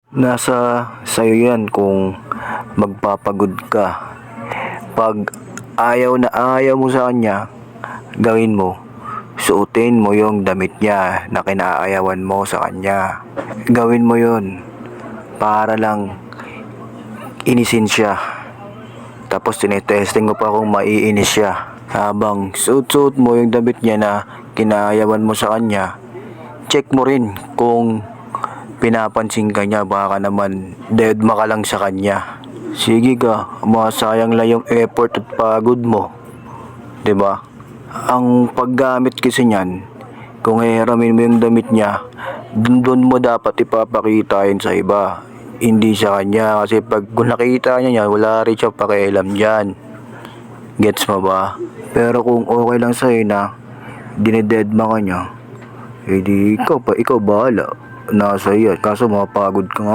Nasa sa'yo yan kung magpapagod ka. Pag ayaw na ayaw mo sa kanya, gawin mo. Suotin mo yung damit niya na kinaayawan mo sa kanya. Gawin mo yun para lang inisin siya. Tapos tinetesting mo pa kung maiinis siya. Habang suot-suot mo yung damit niya na kinaayawan mo sa kanya, check mo rin kung pinapansin ka niya, baka naman deadma ka lang sa kanya. Sige ka, masayang lang yung effort at pagod mo. 'Di ba? Ang paggamit kasi niyan, kung hihiramin mo yung damit niya, dun mo dapat ipapakita yun sa iba. Hindi sa kanya, kasi pag kung nakita niya yan, wala rin siya pakialam dyan. Gets mo ba? Pero kung okay lang sa'yo na dinededma ka niya, edi ikaw bahala. Nasa iyo. Kaso mapagod ka nga.